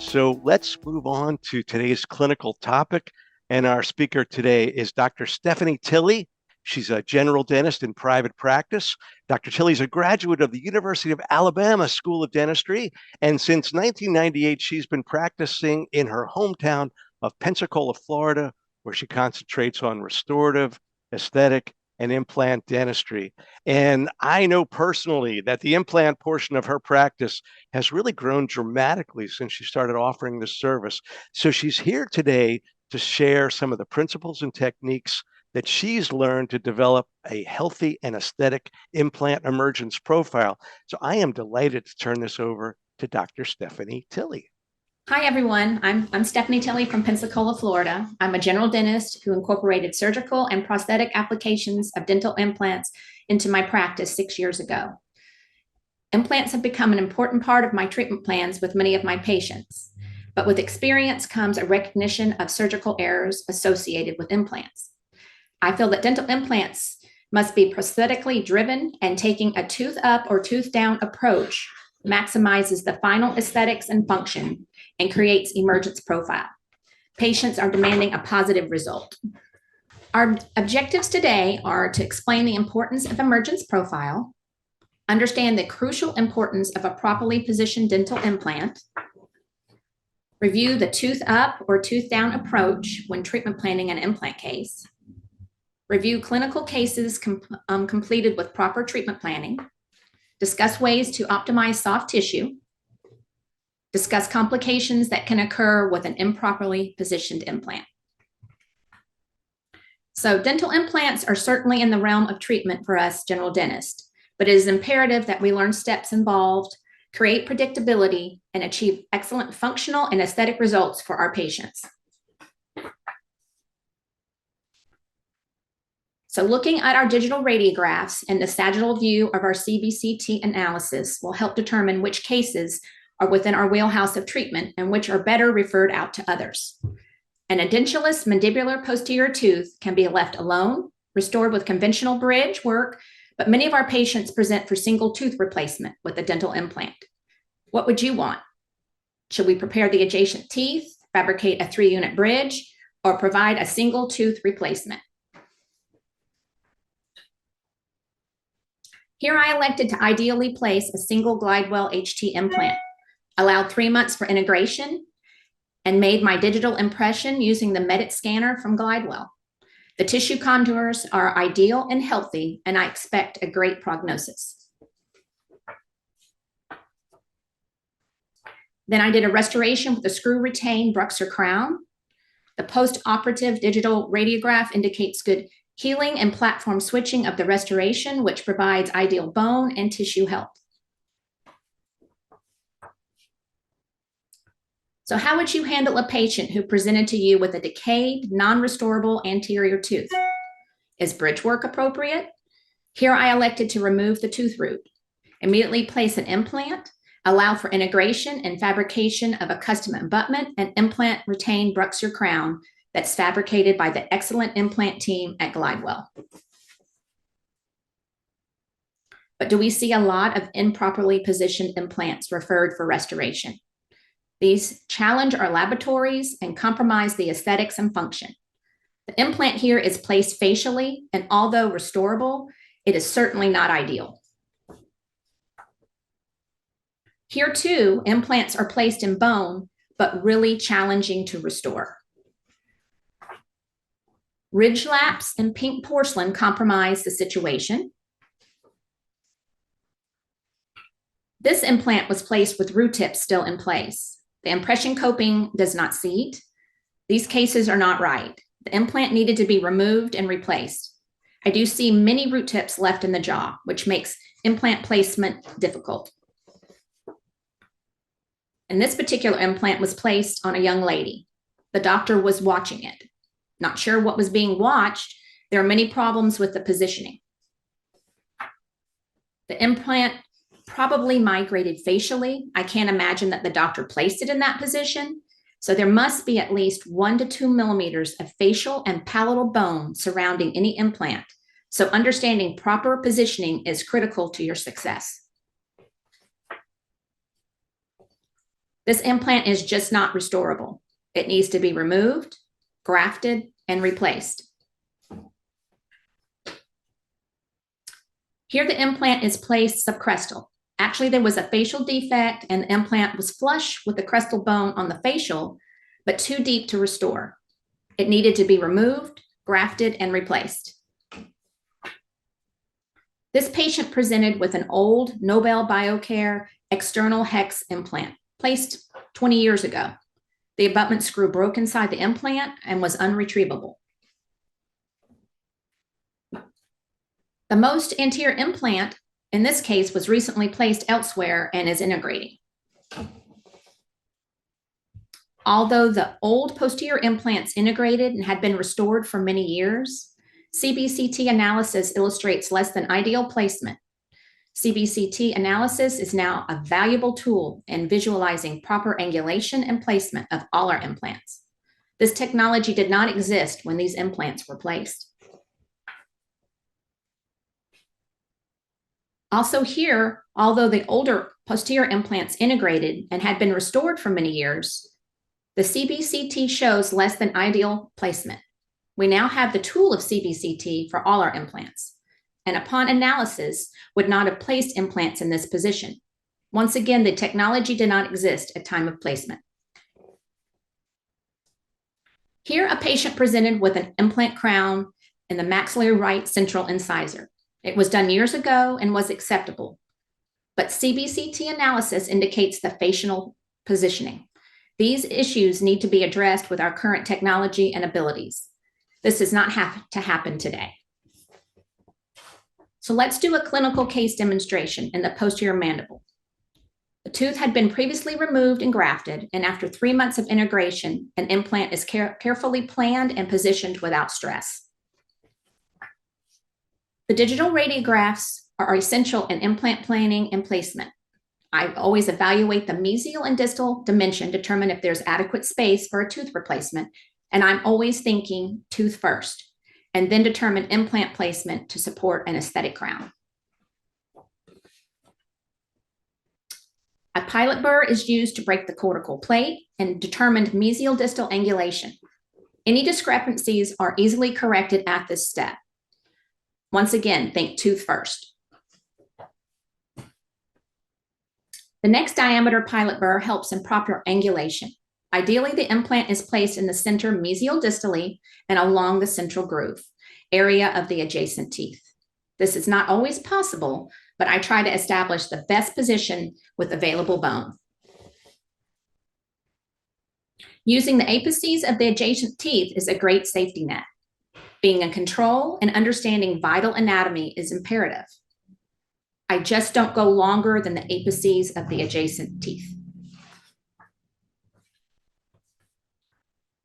So let's move on to today's clinical topic. And our speaker today is Dr. Stephanie Tilley. She's a general dentist in private practice. Dr. Tilley is a graduate of the University of Alabama School of Dentistry. And since 1998, she's been practicing in her hometown of Pensacola, Florida, where she concentrates on restorative, aesthetic, and implant dentistry. And I know personally that the implant portion of her practice has really grown dramatically since she started offering this service. So she's here today to share some of the principles and techniques that she's learned to develop a healthy and aesthetic implant emergence profile. So I am delighted to turn this over to Dr. Stephanie Tilley. Hi, everyone. I'm Stephanie Tilley from Pensacola, Florida. I'm a general dentist who incorporated surgical and prosthetic applications of dental implants into my practice 6 years ago. Implants have become an important part of my treatment plans with many of my patients, but with experience comes a recognition of surgical errors associated with implants. I feel that dental implants must be prosthetically driven, and taking a tooth up or tooth down approach maximizes the final aesthetics and function and creates emergence profile. Patients are demanding a positive result. Our objectives today are to explain the importance of emergence profile, understand the crucial importance of a properly positioned dental implant, review the tooth up or tooth down approach when treatment planning an implant case, review clinical cases completed with proper treatment planning, discuss ways to optimize soft tissue, discuss complications that can occur with an improperly positioned implant. So dental implants are certainly in the realm of treatment for us general dentists, but it is imperative that we learn steps involved, create predictability, and achieve excellent functional and aesthetic results for our patients. So looking at our digital radiographs and the sagittal view of our CBCT analysis will help determine which cases are within our wheelhouse of treatment and which are better referred out to others. An edentulous mandibular posterior tooth can be left alone, restored with conventional bridge work, but many of our patients present for single tooth replacement with a dental implant. What would you want? Should we prepare the adjacent teeth, fabricate a 3-unit bridge, or provide a single tooth replacement? Here I elected to ideally place a single Glidewell HT implant, allowed 3 months for integration, and made my digital impression using the Medit scanner from Glidewell. The tissue contours are ideal and healthy, and I expect a great prognosis. Then I did a restoration with a screw retained Bruxer crown. The post-operative digital radiograph indicates good healing and platform switching of the restoration, which provides ideal bone and tissue health. So how would you handle a patient who presented to you with a decayed, non-restorable anterior tooth? Is bridge work appropriate? Here I elected to remove the tooth root, immediately place an implant, allow for integration and fabrication of a custom abutment and implant retained Bruxer crown that's fabricated by the excellent implant team at Glidewell. But do we see a lot of improperly positioned implants referred for restoration? These challenge our laboratories and compromise the aesthetics and function. The implant here is placed facially, and although restorable, it is certainly not ideal. Here too, implants are placed in bone, but really challenging to restore. Ridge laps and pink porcelain compromise the situation. This implant was placed with root tips still in place. The impression coping does not seat. These cases are not right. The implant needed to be removed and replaced. I do see many root tips left in the jaw, which makes implant placement difficult. And this particular implant was placed on a young lady. The doctor was watching it. Not sure what was being watched. There are many problems with the positioning. The implant probably migrated facially. I can't imagine that the doctor placed it in that position. So there must be at least 1 to 2 millimeters of facial and palatal bone surrounding any implant. So understanding proper positioning is critical to your success. This implant is just not restorable. It needs to be removed, grafted, and replaced. Here the implant is placed subcrestal. Actually, there was a facial defect and the implant was flush with the crestal bone on the facial, but too deep to restore. It needed to be removed, grafted, and replaced. This patient presented with an old Nobel Biocare external hex implant placed 20 years ago. The abutment screw broke inside the implant and was unretrievable. The most anterior implant in this case was recently placed elsewhere and is integrating. Although the old posterior implants integrated and had been restored for many years, CBCT analysis illustrates less than ideal placement. CBCT analysis is now a valuable tool in visualizing proper angulation and placement of all our implants. This technology did not exist when these implants were placed. Also here, although the older posterior implants integrated and had been restored for many years, the CBCT shows less than ideal placement. We now have the tool of CBCT for all our implants, and upon analysis, would not have placed implants in this position. Once again, the technology did not exist at time of placement. Here, a patient presented with an implant crown in the maxillary right central incisor. It was done years ago and was acceptable, but CBCT analysis indicates the facial positioning. These issues need to be addressed with our current technology and abilities. This does not have to happen today. So let's do a clinical case demonstration in the posterior mandible. The tooth had been previously removed and grafted, and after 3 months of integration, an implant is carefully planned and positioned without stress. The digital radiographs are essential in implant planning and placement. I always evaluate the mesial and distal dimension, determine if there's adequate space for a tooth replacement, and I'm always thinking tooth first, and then determine implant placement to support an aesthetic crown. A pilot burr is used to break the cortical plate and determine mesial distal angulation. Any discrepancies are easily corrected at this step. Once again, think tooth first. The next diameter pilot burr helps in proper angulation. Ideally, the implant is placed in the center mesial distally and along the central groove, area of the adjacent teeth. This is not always possible, but I try to establish the best position with available bone. Using the apices of the adjacent teeth is a great safety net. Being in control and understanding vital anatomy is imperative. I just don't go longer than the apices of the adjacent teeth.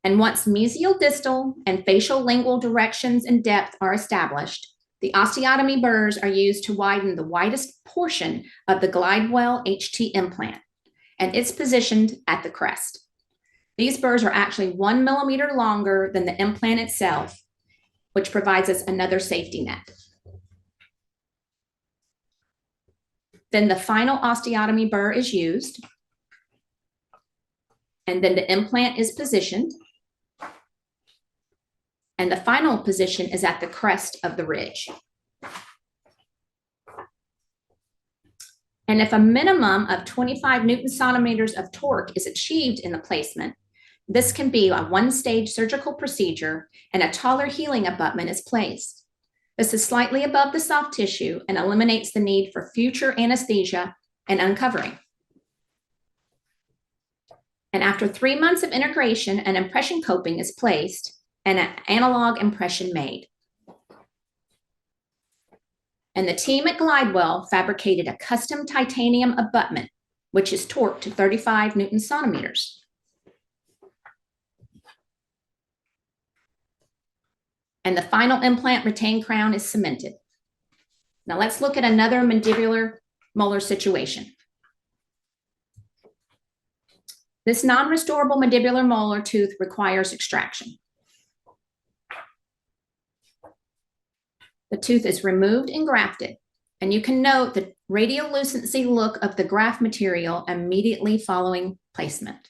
And once mesial distal and facial lingual directions and depth are established, the osteotomy burrs are used to widen the widest portion of the Glidewell HT implant, and it's positioned at the crest. These burrs are actually 1 millimeter longer than the implant itself, which provides us another safety net. Then the final osteotomy burr is used, and then the implant is positioned, and the final position is at the crest of the ridge. And if a minimum of 25 Newton centimeters of torque is achieved in the placement, this can be a one-stage surgical procedure and a taller healing abutment is placed. This is slightly above the soft tissue and eliminates the need for future anesthesia and uncovering. And after 3 months of integration, an impression coping is placed and an analog impression made. And the team at Glidewell fabricated a custom titanium abutment, which is torqued to 35 Newton centimeters. And the final implant retained crown is cemented. Now let's look at another mandibular molar situation. This non-restorable mandibular molar tooth requires extraction. The tooth is removed and grafted, and you can note that radiolucency look of the graft material immediately following placement.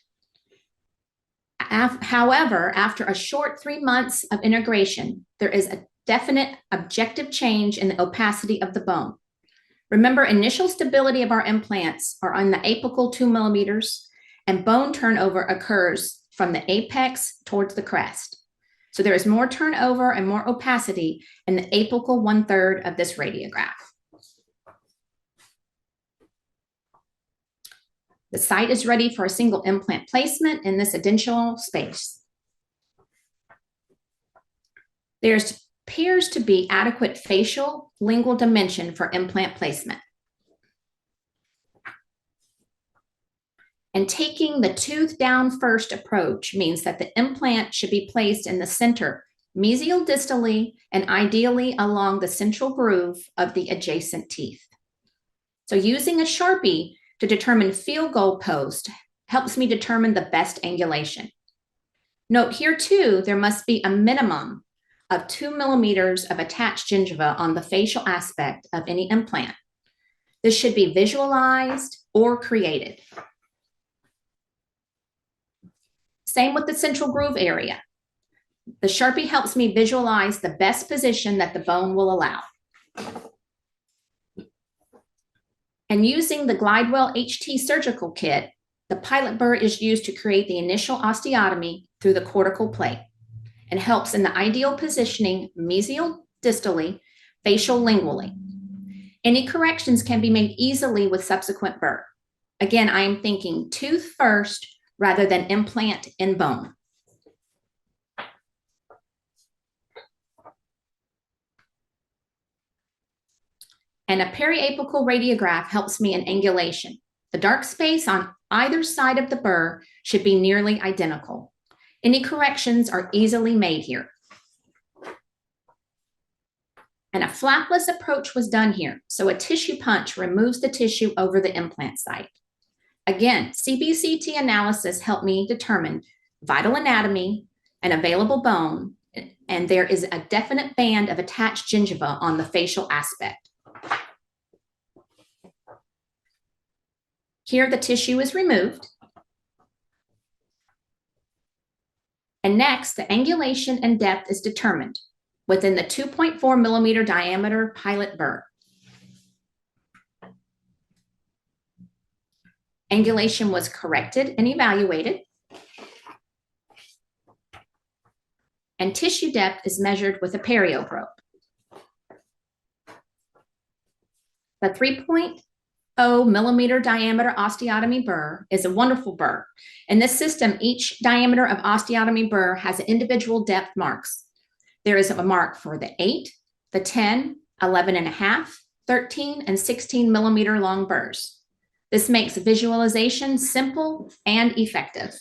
However, after a short 3 months of integration, there is a definite objective change in the opacity of the bone. Remember, initial stability of our implants are on the apical 2 millimeters, and bone turnover occurs from the apex towards the crest. So there is more turnover and more opacity in the apical 1/3 of this radiograph. The site is ready for a single implant placement in this additional space. There appears to be adequate facial lingual dimension for implant placement. And taking the tooth down first approach means that the implant should be placed in the center, mesial distally, and ideally along the central groove of the adjacent teeth. So using a Sharpie to determine field goal post helps me determine the best angulation. Note here too, there must be a minimum of 2 millimeters of attached gingiva on the facial aspect of any implant. This should be visualized or created. Same with the central groove area. The Sharpie helps me visualize the best position that the bone will allow. And using the Glidewell HT surgical kit, the pilot burr is used to create the initial osteotomy through the cortical plate and helps in the ideal positioning mesial distally, facial lingually. Any corrections can be made easily with subsequent burr. Again, I am thinking tooth first rather than implant in bone. And a periapical radiograph helps me in angulation. The dark space on either side of the burr should be nearly identical. Any corrections are easily made here. And a flapless approach was done here, so a tissue punch removes the tissue over the implant site. Again, CBCT analysis helped me determine vital anatomy and available bone, and there is a definite band of attached gingiva on the facial aspect. Here, the tissue is removed. And next, the angulation and depth is determined within the 2.4 millimeter diameter pilot burr. Angulation was corrected and evaluated. And tissue depth is measured with a perio probe. The 3.0 millimeter diameter osteotomy burr is a wonderful burr. In this system, each diameter of osteotomy burr has individual depth marks. There is a mark for the 8, the 10, 11.5, 13, and 16 millimeter long burrs. This makes visualization simple and effective.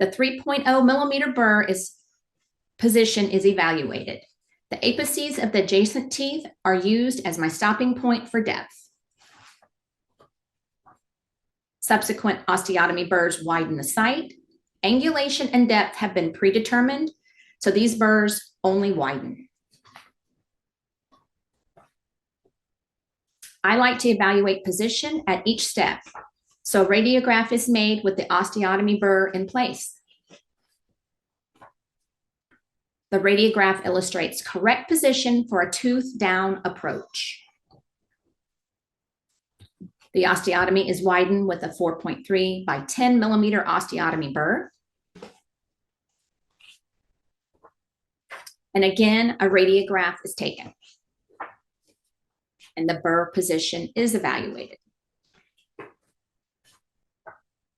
The 3.0 millimeter burr position is evaluated. The apices of the adjacent teeth are used as my stopping point for depth. Subsequent osteotomy burrs widen the site. Angulation and depth have been predetermined, so these burrs only widen. I like to evaluate position at each step, so a radiograph is made with the osteotomy burr in place. The radiograph illustrates correct position for a tooth down approach. The osteotomy is widened with a 4.3 by 10 millimeter osteotomy burr. And again, a radiograph is taken. And the burr position is evaluated.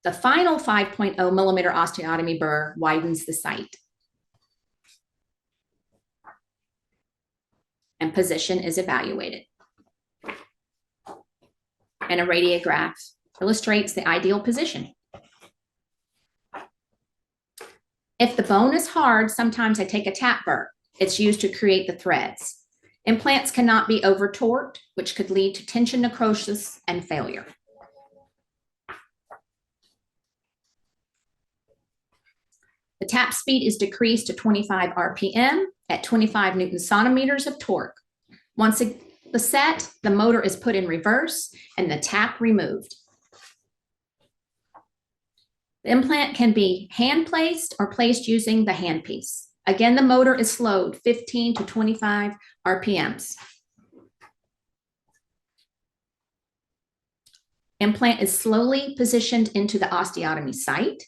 The final 5.0 millimeter osteotomy burr widens the site. And position is evaluated. And a radiograph illustrates the ideal position. If the bone is hard, sometimes I take a tap burr. It's used to create the threads. Implants cannot be over-torqued, which could lead to tension necrosis and failure. The tap speed is decreased to 25 RPM at 25 Newton centimeters of torque. Once the set, the motor is put in reverse and the tap removed. The implant can be hand placed or placed using the handpiece. Again, the motor is slowed 15 to 25 RPMs. Implant is slowly positioned into the osteotomy site.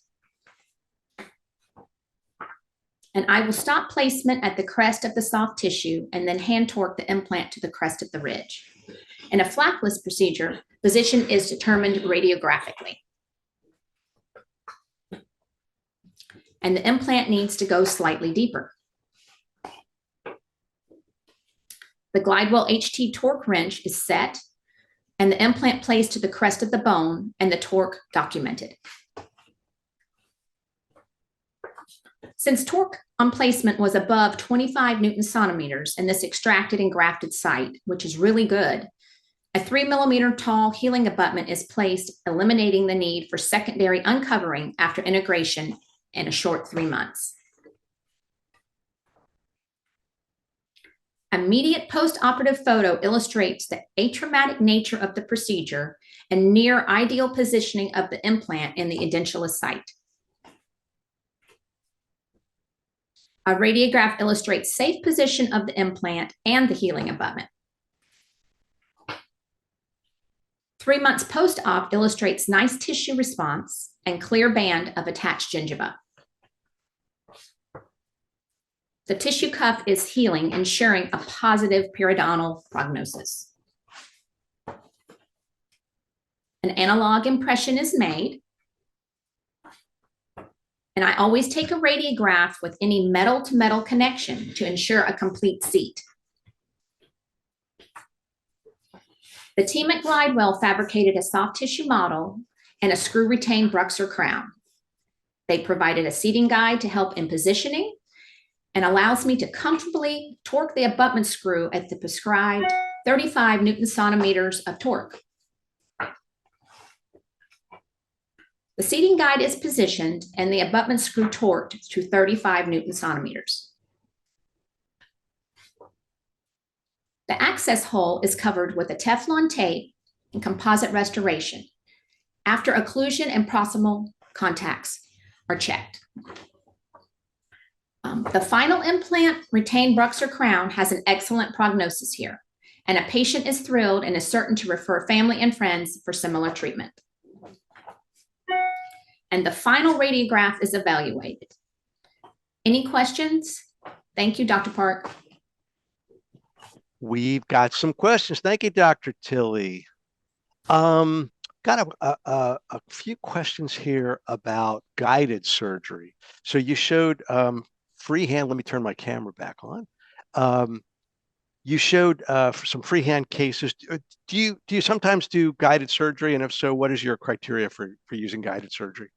And I will stop placement at the crest of the soft tissue and then hand torque the implant to the crest of the ridge. In a flapless procedure, position is determined radiographically. And the implant needs to go slightly deeper. The Glidewell HT torque wrench is set and the implant placed to the crest of the bone and the torque documented. Since torque on placement was above 25 Newton centimeters in this extracted and grafted site, which is really good, a 3 millimeter tall healing abutment is placed, eliminating the need for secondary uncovering after integration in a short 3 months. Immediate post-operative photo illustrates the atraumatic nature of the procedure and near ideal positioning of the implant in the edentulous site. A radiograph illustrates safe position of the implant and the healing abutment. 3 months post-op illustrates nice tissue response and clear band of attached gingiva. The tissue cuff is healing, ensuring a positive periodontal prognosis. An analog impression is made. And I always take a radiograph with any metal-to-metal connection to ensure a complete seat. The team at Glidewell fabricated a soft tissue model and a screw-retained Bruxer crown. They provided a seating guide to help in positioning and allows me to comfortably torque the abutment screw at the prescribed 35 Newton centimeters of torque. The seating guide is positioned and the abutment screw torqued to 35 Newton centimeters. The access hole is covered with a Teflon tape and composite restoration after occlusion and proximal contacts are checked. The final implant retained Bruxer crown has an excellent prognosis here, and a patient is thrilled and is certain to refer family and friends for similar treatment. And the final radiograph is evaluated. Any questions? Thank you, Dr. Park. We've got some questions. Thank you, Dr. Tilley. Got a few questions here about guided surgery. So you showed freehand. Let me turn my camera back on. You showed some freehand cases. Do you sometimes do guided surgery? And if so, what is your criteria for using guided surgery?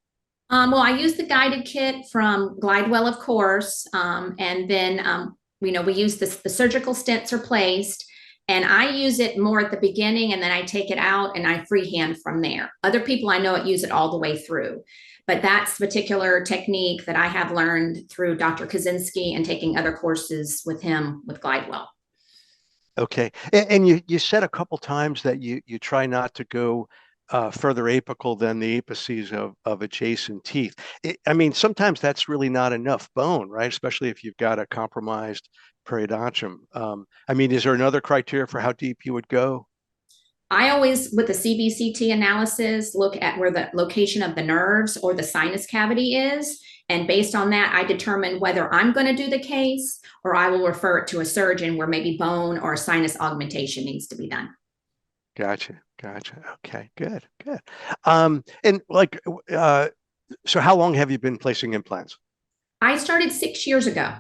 Well, I use the guided kit from Glidewell, of course, and then we use the surgical stents are placed, and I use it more at the beginning, and then I take it out and I freehand from there. Other people I know use it all the way through, but that's a particular technique that I have learned through Dr. Kaczynski and taking other courses with him with Glidewell. Okay, and you said a couple times that you try not to go further apical than the apices of adjacent teeth. I mean, sometimes that's really not enough bone, right? Especially if you've got a compromised periodontium. I mean, is there another criteria for how deep you would go? I always, with the CBCT analysis, look at where the location of the nerves or the sinus cavity is. And based on that, I determine whether I'm going to do the case or I will refer it to a surgeon where maybe bone or sinus augmentation needs to be done. Gotcha. Okay, good. And like, so how long have you been placing implants? I started 6 years ago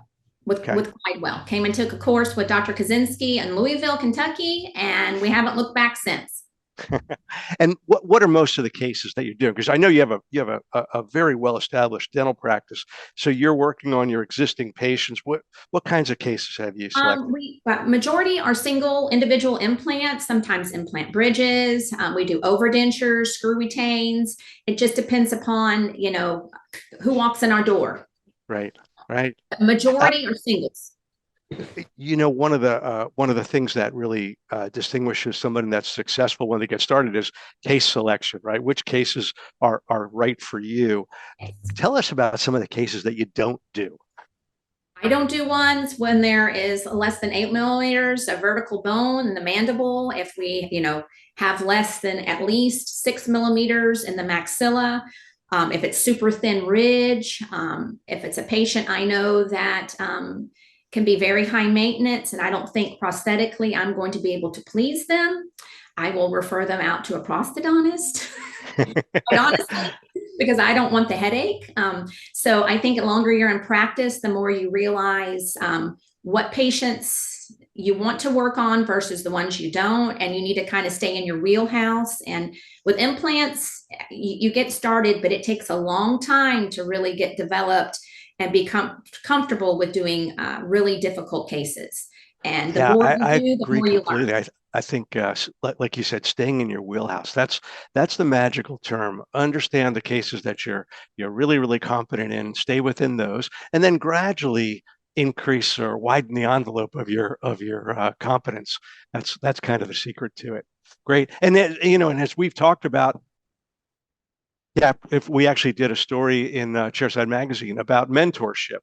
with Glidewell. Came and took a course with Dr. Kaczynski in Louisville, Kentucky, and we haven't looked back since. And what are most of the cases that you're doing? Because I know you have a very well established dental practice, so you're working on your existing patients. What kinds of cases have you selected? Majority are single individual implants, sometimes implant bridges. We do overdentures, screw retains. It just depends upon who walks in our door. Right. Majority are singles. One of the things that really distinguishes somebody that's successful when they get started is case selection, right? Which cases are right for you? Tell us about some of the cases that you don't do. I don't do ones when there is less than 8 millimeters of vertical bone in the mandible. If we, have less than at least 6 millimeters in the maxilla, if it's super thin ridge, if it's a patient I know that can be very high maintenance and I don't think prosthetically I'm going to be able to please them, I will refer them out to a prosthodontist. Quite honestly, because I don't want the headache. So I think the longer you're in practice, the more you realize what patients you want to work on versus the ones you don't. And you need to kind of stay in your wheelhouse. And with implants, you get started, but it takes a long time to really get developed and become comfortable with doing really difficult cases. And the Yeah, more you I do, the agree more you learn. completely. I think, like you said, staying in your wheelhouse. That's the magical term. Understand the cases that you're really, really competent in. Stay within those, and then gradually increase or widen the envelope of your competence. That's kind of the secret to it. Great, and and as we've talked about, yeah, if we actually did a story in Chairside Magazine about mentorship,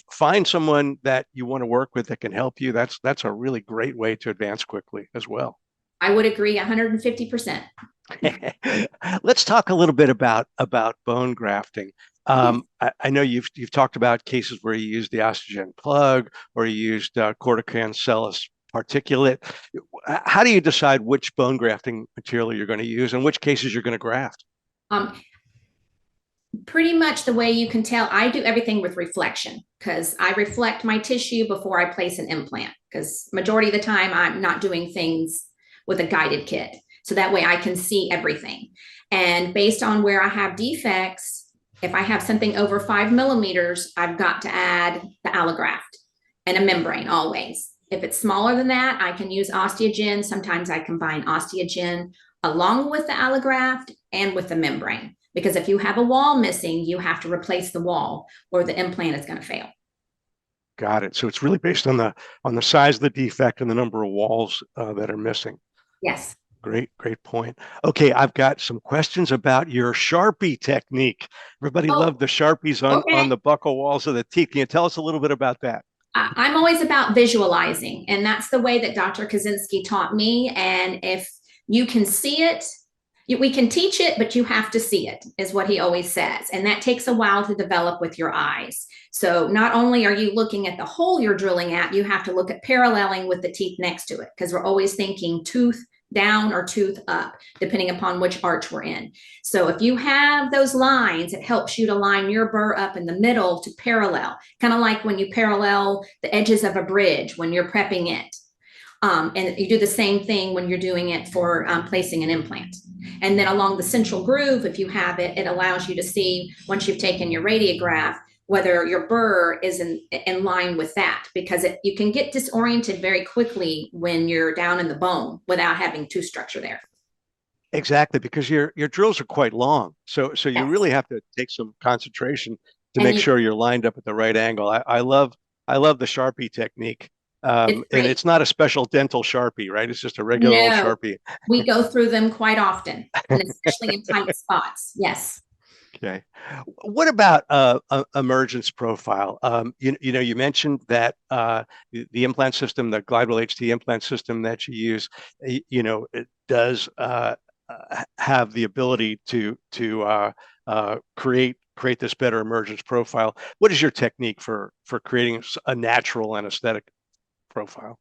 find someone that you want to work with that can help you. That's a really great way to advance quickly as well. I would agree 150%. Let's talk a little bit about bone grafting. Yes. I know you've talked about cases where you used the osteogen plug or you used corticancellous particulate. How do you decide which bone grafting material you're going to use and which cases you're going to graft? Um, Pretty much the way you can tell, I do everything with reflection because I reflect my tissue before I place an implant because majority of the time I'm not doing things with a guided kit. So that way I can see everything. And based on where I have defects, if I have something over 5 millimeters, I've got to add the allograft and a membrane always. If it's smaller than that, I can use osteogen. Sometimes I combine osteogen along with the allograft and with the membrane. Because if you have a wall missing, you have to replace the wall or the implant is going to fail. Got it. So it's really based on the size of the defect and the number of walls that are missing. Yes. Great point. Okay, I've got some questions about your Sharpie technique. Everybody Oh, loved the Sharpies on okay. the buccal walls of the teeth. Can you tell us a little bit about that? I'm always about visualizing, and that's the way that Dr. Kaczynski taught me. And if you can see it, we can teach it, but you have to see it, is what he always says. And that takes a while to develop with your eyes. So not only are you looking at the hole you're drilling at, you have to look at paralleling with the teeth next to it because we're always thinking tooth down or tooth up, depending upon which arch we're in. So if you have those lines, it helps you to line your burr up in the middle to parallel, kind of like when you parallel the edges of a bridge when you're prepping it. And you do the same thing when you're doing it for placing an implant. And then along the central groove, if you have it, it allows you to see once you've taken your radiograph whether your burr is in line with that because you can get disoriented very quickly when you're down in the bone without having tooth structure there. Exactly, because your drills are quite long. So you Yes. really have to take some concentration to And make you, sure you're lined up at the right angle. I love the Sharpie technique. it's And great. it's not a special dental Sharpie, right? It's just a regular old No, Sharpie. we go through them quite often, and especially in tight spots. Yes. Okay. What about emergence profile? You mentioned that the implant system, the Glidewell HT implant system that you use, it does have the ability to create this better emergence profile. What is your technique for creating a natural and aesthetic profile?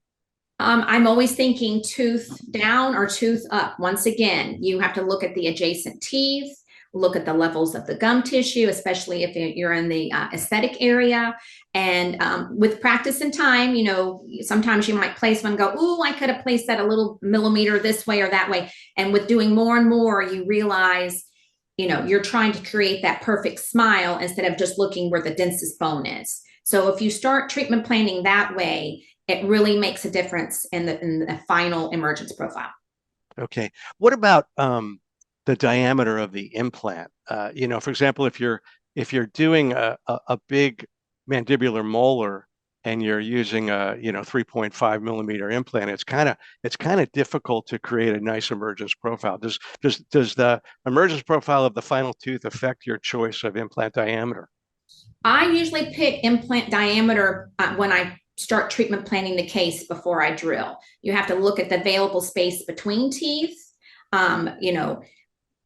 I'm always thinking tooth down or tooth up. Once again, you have to look at the adjacent teeth, look at the levels of the gum tissue, especially if you're in the aesthetic area. And with practice and time, sometimes you might place one and go, ooh, I could have placed that a little millimeter this way or that way. And with doing more and more, you realize, you're trying to create that perfect smile instead of just looking where the densest bone is. So if you start treatment planning that way, it really makes a difference in the final emergence profile. Okay. What about the diameter of the implant? For example, if you're doing a big mandibular molar and you're using a 3.5 millimeter implant, it's kind of difficult to create a nice emergence profile. Does the emergence profile of the final tooth affect your choice of implant diameter? I usually pick implant diameter when I start treatment planning the case before I drill. You have to look at the available space between teeth, you know,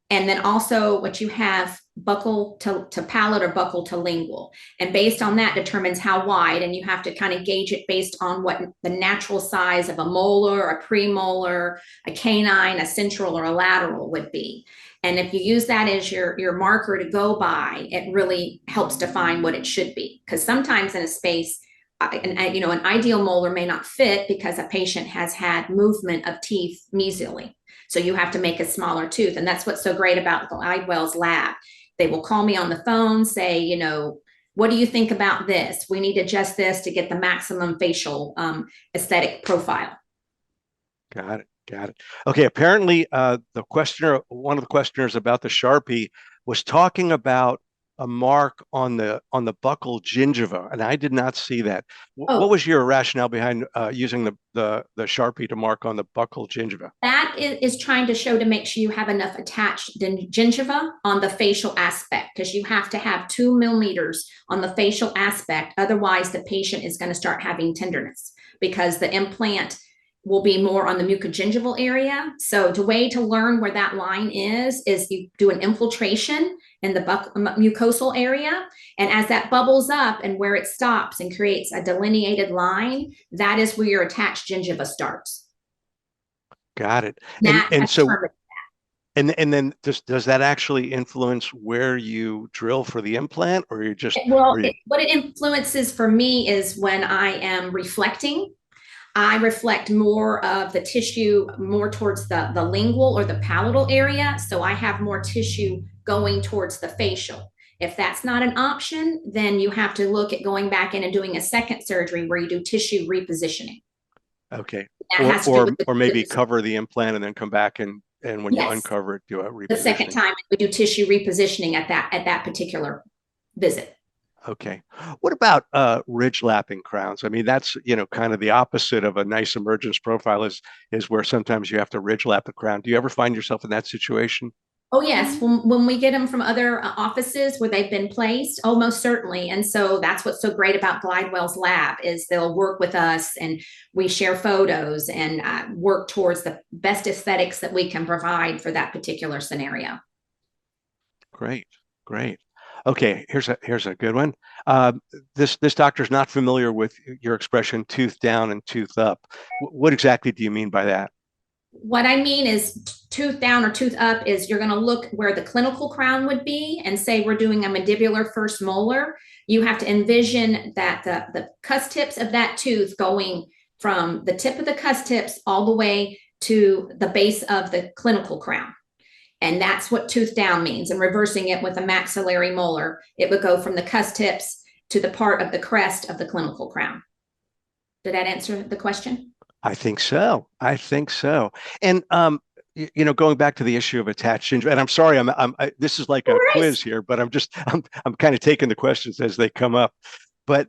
and then also what you have buccal to palate or buccal to lingual. And based on that determines how wide, and you have to kind of gauge it based on what the natural size of a molar, a premolar, a canine, a central, or a lateral would be. And if you use that as your marker to go by, it really helps define what it should be. Because sometimes in a space, an ideal molar may not fit because a patient has had movement of teeth mesially. So you have to make a smaller tooth. And that's what's so great about Glidewell's lab. They will call me on the phone, say, what do you think about this? We need to adjust this to get the maximum facial aesthetic profile. Got it. Got it. Okay. Apparently, one of the questioners about the Sharpie was talking about a mark on the buccal gingiva, and I did not see that. What Oh, was your rationale behind using the Sharpie to mark on the buccal gingiva? that is trying to show to make sure you have enough attached gingiva on the facial aspect, because you have to have 2 millimeters on the facial aspect. Otherwise, the patient is going to start having tenderness because the implant will be more on the mucogingival area. So the way to learn where that line is you do an infiltration in the mucosal area. And as that bubbles up and where it stops and creates a delineated line, that is where your attached gingiva starts. Got it. And That and has so determined. and then does that actually influence where you drill for the implant, or you just Well, or you what it influences for me is when I am reflecting, I reflect more of the tissue more towards the lingual or the palatal area. So I have more tissue going towards the facial. If that's not an option, then you have to look at going back in and doing a second surgery where you do tissue repositioning. okay, That or has to do or with or maybe the, cover the implant and then come back and when you yes, uncover it, do a the second repositioning. time we do tissue repositioning at that particular visit. Okay. What about ridge lapping crowns? I mean, that's, kind of the opposite of a nice emergence profile is where sometimes you have to ridge lap the crown. Do you ever find yourself in that situation? Oh, yes. When we get them from other offices where they've been placed, oh, most certainly. And so that's what's so great about Glidewell's lab is they'll work with us and we share photos and work towards the best aesthetics that we can provide for that particular scenario. Great, great. Okay, here's a good one. Uh, this doctor's not familiar with your expression tooth down and tooth up. What exactly do you mean by that? What I mean is tooth down or tooth up is you're going to look where the clinical crown would be and say we're doing a mandibular first molar. You have to envision that the cusp tips of that tooth going from the tip of the cusp tips all the way to the base of the clinical crown. And that's what tooth down means. And reversing it with a maxillary molar, it would go from the cusp tips to the part of the crest of the clinical crown. Did that answer the question? I think so. I think so. And going back to the issue of attached gingiva, and I'm sorry, this is like a quiz here, but I'm kind of taking the questions as they come up. But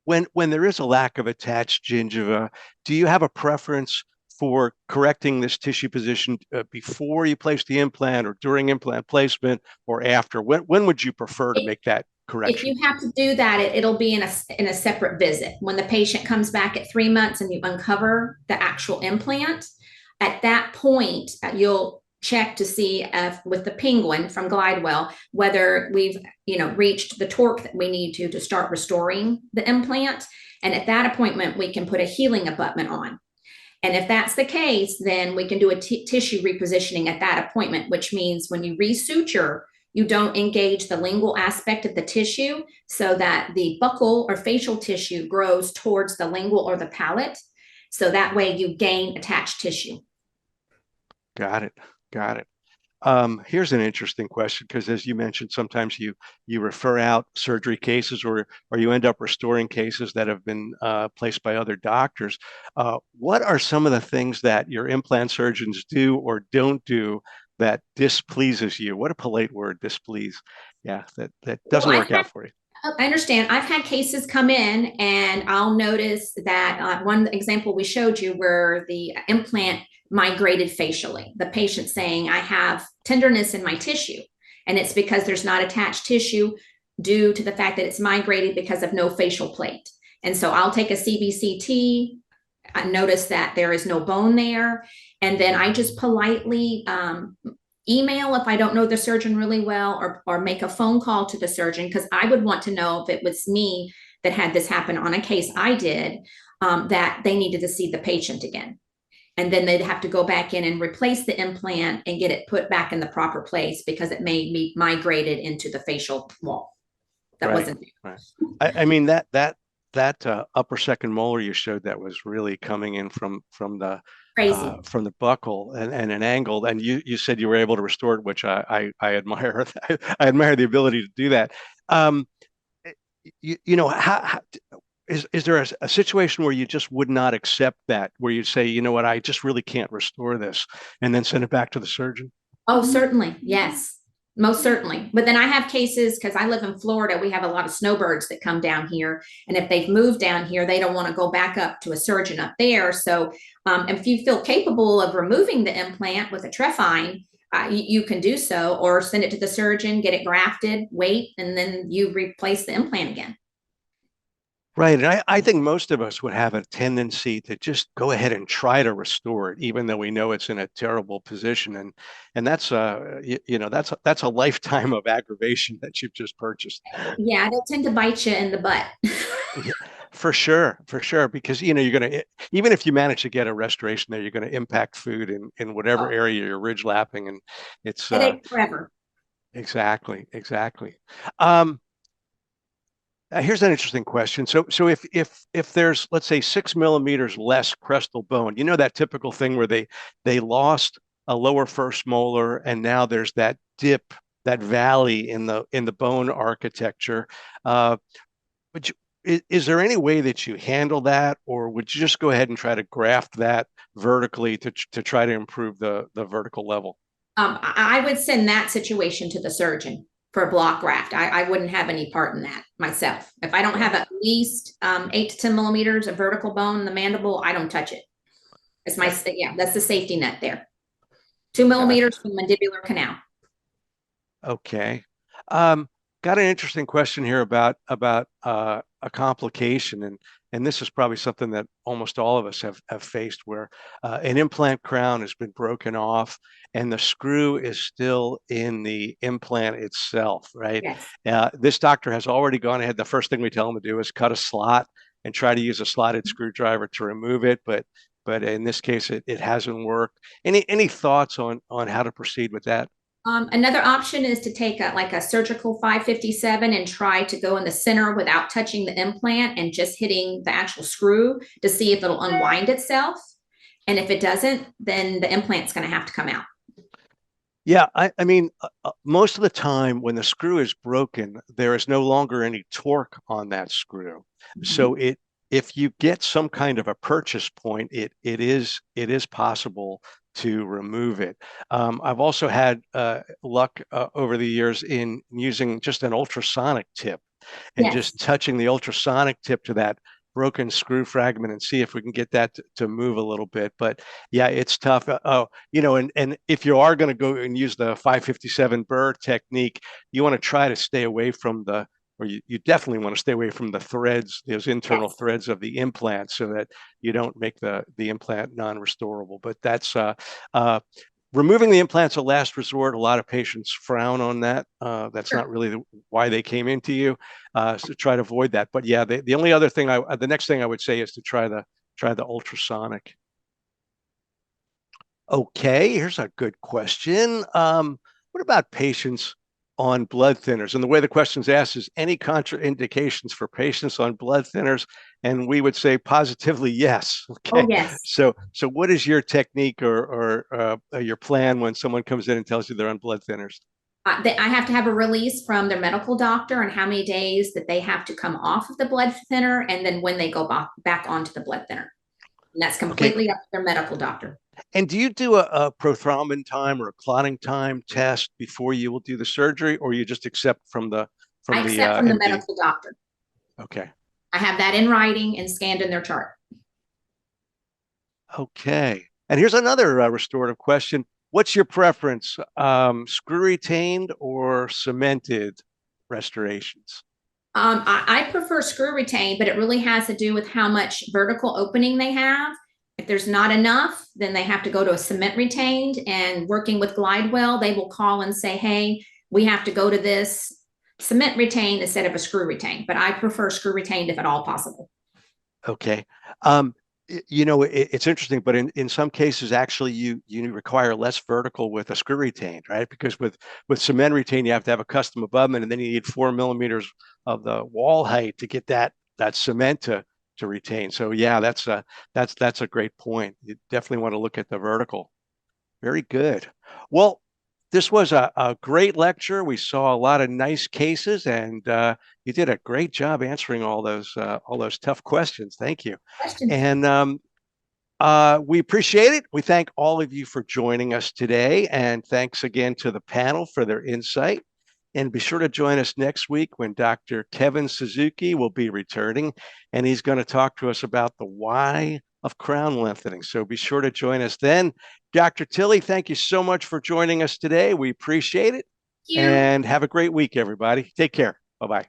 when there is a lack of attached gingiva, do you have a preference for correcting this tissue position before you place the implant, or during implant placement, or after? When would you prefer to make that If correction? you have to do that, it'll be in a separate visit. When the patient comes back at 3 months and you uncover the actual implant, at that point, you'll check to see if with the penguin from Glidewell whether we've reached the torque that we need to start restoring the implant. And at that appointment, we can put a healing abutment on. And if that's the case, then we can do a tissue repositioning at that appointment, which means when you resuture, you don't engage the lingual aspect of the tissue so that the buccal or facial tissue grows towards the lingual or the palate. So that way you gain attached tissue. Got it. Got it. Here's an interesting question because, as you mentioned, sometimes you refer out surgery cases, or you end up restoring cases that have been placed by other doctors. What are some of the things that your implant surgeons do or don't do that displeases you? What a polite word, displease. Yeah, that Well, doesn't work out for you. I understand. I've had cases come in, and I'll notice that one example we showed you where the implant migrated facially. The patient saying, I have tenderness in my tissue, and it's because there's not attached tissue due to the fact that it's migrated because of no facial plate. And so I'll take a CBCT, I notice that there is no bone there, and then I just politely email if I don't know the surgeon really well, or make a phone call to the surgeon, because I would want to know if it was me that had this happen on a case I did, that they needed to see the patient again. And then they'd have to go back in and replace the implant and get it put back in the proper place because it may be migrated into the facial wall. That Right, wasn't right. I mean that upper second molar you showed, that was really coming in crazy. from the buckle, and an angle, and you said you were able to restore it, which I admire. I admire the ability to do that. Um, you know, how is there a situation where you just would not accept that, where you say, you know what, I just really can't restore this, and then send it back to the surgeon? Oh, certainly. Yes, most certainly. But then I have cases because I live in Florida. We have a lot of snowbirds that come down here. And if they've moved down here, they don't want to go back up to a surgeon up there. So if you feel capable of removing the implant with a trephine, you can do so, or send it to the surgeon, get it grafted, wait, and then you replace the implant again. Right. And I think most of us would have a tendency to just go ahead and try to restore it, even though we know it's in a terrible position. And that's you know, that's a lifetime of aggravation that you've just purchased. Yeah, they'll tend to bite you in the butt. Yeah, for sure, because you know you're gonna, even if you manage to get a restoration there, you're gonna impact food in whatever Oh, area you're ridge lapping, and it's headache forever. exactly. Um, Here's an interesting question. So if there's, let's say, 6 millimeters less crestal bone, you know, that typical thing where they lost a lower first molar, and now there's that dip, that valley in the bone architecture. Uh, would you, is there any way that you handle that, or would you just go ahead and try to graft that vertically to try to improve the vertical level? I would send that situation to the surgeon for a block graft. I wouldn't have any part in that myself. If I don't have Right. at least 8 to 10 millimeters of vertical bone in the mandible, I don't touch it. It's my, Right. yeah, that's the safety net there. Two Gotcha. millimeters from mandibular canal. Okay. Um, Got an interesting question here about a complication, and this is probably something that almost all of us have faced, where an implant crown has been broken off, and the screw is still in the implant itself, right? Yes. This doctor has already gone ahead. The first thing we tell him to do is cut a slot and try to use a slotted screwdriver to remove it, but in this case, it hasn't worked. Any thoughts on how to proceed with that? Another option is to take like a surgical 557 and try to go in the center without touching the implant and just hitting the actual screw to see if it'll unwind itself. And if it doesn't, then the implant's going to have to come out. Yeah, I mean, most of the time when the screw is broken, there is no longer any torque on that screw. So if you get some kind of a purchase point, it is possible to remove it. I've also had luck over the years in using just an ultrasonic tip, and Yes. just touching the ultrasonic tip to that broken screw fragment, and see if we can get that to move a little bit. But yeah, it's tough. Oh, you know, and if you are going to go and use the 557 burr technique, you want to try to stay away from or you definitely want to stay away from the threads, those internal Yes. threads of the implant, so that you don't make the implant non-restorable. But that's uh, removing the implant's a last resort. A lot of patients frown on that. That's not Sure. really why they came into you. So try to avoid that. But yeah, the only other thing the next thing I would say is to try the ultrasonic. Okay, here's a good question. What about patients on blood thinners? And the way the question's asked is, any contraindications for patients on blood thinners? And we would say positively yes. Oh, Okay, yes. so what is your technique, or your plan when someone comes in and tells you they're on blood thinners? I have to have a release from their medical doctor and how many days that they have to come off of the blood thinner, and then when they go back onto the blood thinner. And that's Okay, completely up to their medical doctor. and do you do a prothrombin time or a clotting time test before you will do the surgery, or you just accept from I from the accept from the MD? medical doctor. Okay. I have that in writing and scanned in their chart. Okay. And here's another restorative question. What's your preference, screw retained or cemented restorations? I prefer screw retained, but it really has to do with how much vertical opening they have. If there's not enough, then they have to go to a cement retained. And working with Glidewell, they will call and say, hey, we have to go to this cement retained instead of a screw retained. But I prefer screw retained if at all possible. Okay. It's interesting, but in some cases, actually, you require less vertical with a screw retained, right? Because with cement retained, you have to have a custom abutment, and then you need 4 millimeters of the wall height to get that cement to retain. So yeah, that's a great point. You definitely want to look at the vertical. Very good. Well, this was a great lecture. We saw a lot of nice cases, and you did a great job answering all those tough questions. Thank you. Questions? And we appreciate it. We thank all of you for joining us today, and thanks again to the panel for their insight. And be sure to join us next week when Dr. Kevin Suzuki will be returning, and he's going to talk to us about the why of crown lengthening. So be sure to join us then. Dr. Tilley, thank you so much for joining us today. We appreciate it, Thank you. and have a great week, everybody. Take care. Bye-bye.